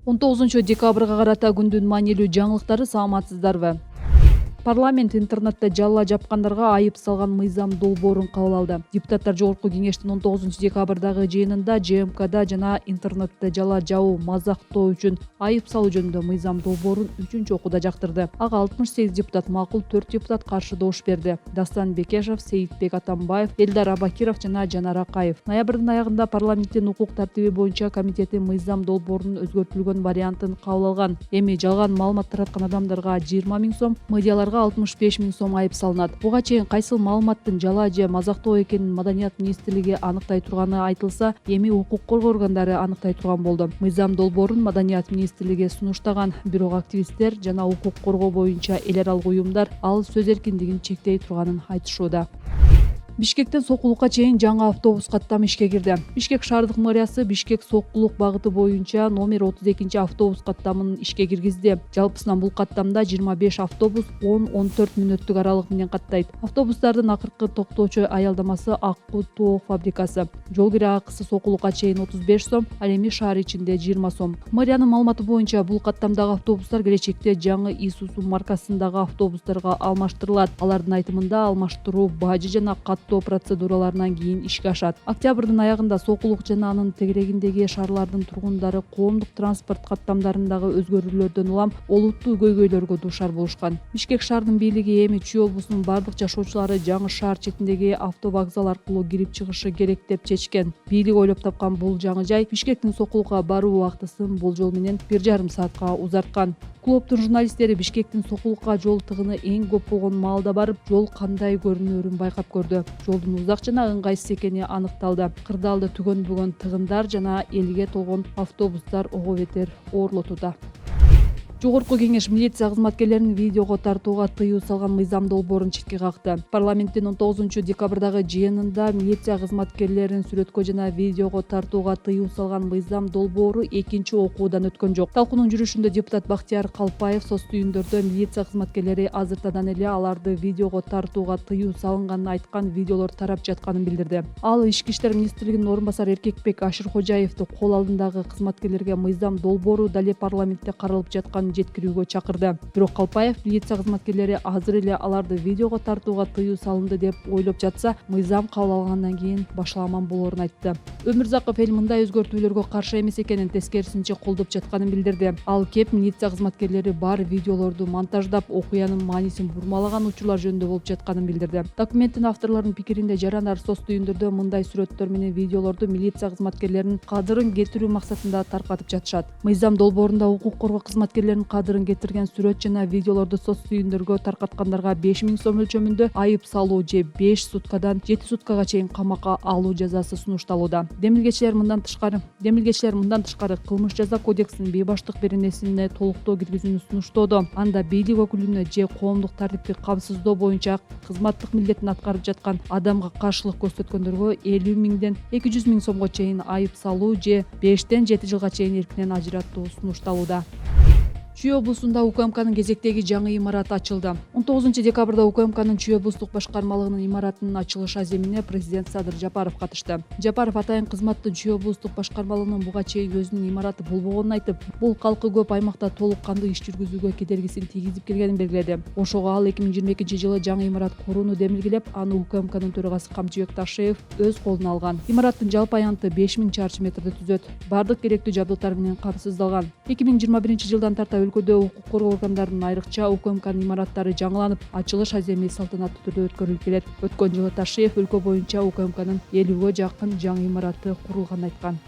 19 декабрга карата күндүн маанилүү жаңылыктары, саламатсыздарбы? Парламент интернетте жалла жапкандарга айып салган мыйзам долбоорун кабыл алды. Депутаттар Жогорку кеңештин 19 декабрдагы жыйынында ЖМКда жана интернетте жалла жабуу, мазактоо үчүн айып салуу жөнүндө мыйзам долбоорун 3-окууда жактырды. Ага 68 депутат макул, 4 депутат каршы добуш берди. Дастан Бекешев, Сейитбек Атамбаев, Элдар Абакиров жана Жанар Акаев. Ноябрдын аягында парламенттин укук тартиби боюнча комитети мыйзам долбоорунун өзгөртүлгөн вариантын кабыл алган. Эми жалган маалымат тараткан адамдарга 20 000 сом, медиаларга 65 000 сом айып салынат. Буга чейин кайсыл маалыматтын жалаа же мазактоо экенин Маданият министрлиги аныктай турганы айтылса, эми укук коргоо органдары аныктай турган болду. Мыйзам долбоорун Маданият министрлиги сунуштаган, бирок активисттер жана укук коргоо боюнча эл аралык уюмдар ал сөз эркиндигин чектей турганын айтышууда. Бишкектен Сокулукка чейин жаңы автобус каттамы ишке кирди. Бишкек шаардык мэриясы Бишкек Сокулук багыты боюнча номер 32 автобус каттамын ишке киргизди. Жалпысынан бул каттамда 25 автобус 10-14 мүнөттүк аралык менен каттайт. Автобустардын акыркы токтоочу аялдамасы Аккуу тоок фабрикасы. Жол кире акысы Сокулукка чейин 35 сом, ал эми шаар ичинде 20 сом. Мэриянын маалыматы боюнча бул каттамдагы автобустар келечекте жаңы Isuzu маркасындагы автобустарга алмаштырылат. Алардын айтымында алмаштыруу бажы жана процедураларынан кийин ишке ашат. Октябрдын аягында Сокулук жана анын тегерегиндеги шаарлардын тургундары коомдук транспорт каттамдарындагы өзгөрүүлөрдөн улам олуттуу көйгөйлөргө дуушар болушкан. Бишкек шаарынын бийлиги эми Чүй облусунун бардык жашоочулары жаңы шаар четиндеги автовокзал аркылуу кирип чыгышы керек деп чечкен. Бийлик ойлоп тапкан бул жаңы жай Бишкектин Сокулукка баруу убактысын болжол менен 1,5 саатка узарткан. Клубтун журналисттери Бишкектин Сокулукка жол тыгыны эң көп болгон маалда барып, жол кандай көрүнөрүн байкап көрдү. Жолдун узак жана ыңгайсыз экени аныкталды. Кырдаалды түгөнбөгөн тыгындар жана элге толгон автобустар ого бетер оорлотууда. Жогорку кеңеш милиция кызматкерлерин видеого тартууга тыюу салган мыйзам долбоорун четке какты. Парламенттин 19 декабрдагы жыйынында милиция кызматкерлерин сүрөткө жана видеого тартууга тыюу салган мыйзам долбоору 2-окуудан өткөн жок. Талкуунун жүрүшүндө депутат Бактияр Калпаев соц түйүндөрдө милиция кызматкерлери азыртадан эле аларды видеого тартууга тыюу салынганын айткан, видеолор тарап жатканын билдирди. Ал Ички иштер министринин орун басары Эркекбек Ашыркожаевди кол алдындагы кызматкерлерге мыйзам долбоору дале парламентте каралып жаткан жеткирүүгө чакырды. Бирок Калпаев милиция кызматкерлери азыр эле аларды видеого тартууга тыюу салынды деп ойлоп жатса, мыйзам кабыл алынгандан кийин башаламан болоорун айтты. Өмүрзаков эл мындай өзгөртүүлөргө каршы эмес экенин, тескерисинче колдоп жатканын билдирди. Ал кеп милиция кызматкерлери бар видеолорду монтаждап, окуянын маанисин бурмалаган учурлар жөнүндө болуп жатканын билдирди. Документтин авторлорунун пикиринде жарандар соц түйүндөрдө мындай сүрөттөр менен видеолорду милиция кызматкерлеринин кадырын кетирүү максатында таркатып жатышат. Мыйзам долбоорунда укук коргоо кызматкерлеринин кадырын кетирген сүрөт жана видеолорду соц түйүндөргө таркаткандарга 5 000 сом өлчөмүндө айып салуу же 5 суткадан 7 суткага чейин камакка алуу жазасы сунушталууда. Демилгечилер мындан тышкары кылмыш жаза кодексинин бейбаштык беренесине толуктоо киргизүүнү сунуштоодо, анда бийлик өкүлүнө же коомдук тартипти камсыздоо боюнча кызматтык милдетин аткарып жаткан адамга каршылык көрсөткөндөргө 50 000 200 000 сомго чейин айып салуу же 5-7 жылга чейин эркинен ажыраттуу сунушталууда. Чүй облусунда УКМКнын кезектеги жаңы имараты ачылды. 19 декабрда УКМКнын Чүй облустук башкармалыгынын имаратынын ачылыш аземине президент Садыр Жапаров катышты. Жапаров атайын кызматтын Чүй облустук башкармалыгынын буга чейин өзүнүн имараты болбогонун айтып, бул калкы көп аймакта толук кандуу иш жүргүзүүгө кедергисин тийгизип келгенин белгиледи. Ошого ал 2022 жылы жаңы имарат курууну демилгелеп, аны УКМКнын төрагасы Камчыбек Ташеев өз колуна алган. Имараттын жалпы аянты 5000 чарчы метрди түзөт. Бардык керектүү жабдыктар менен камсыздалган. 2021 жылдан тарта өлкөдө укук коргоо органдарынын, айрыкча УКМКнын имараттары жаңыланып, ачылыш аземи салтанаттуу түрдө өткөрүлүп келет. Өткөн жылы Ташеев өлкө боюнча УКМКнын 50-ге жакын жаңы имараты курулганын айткан.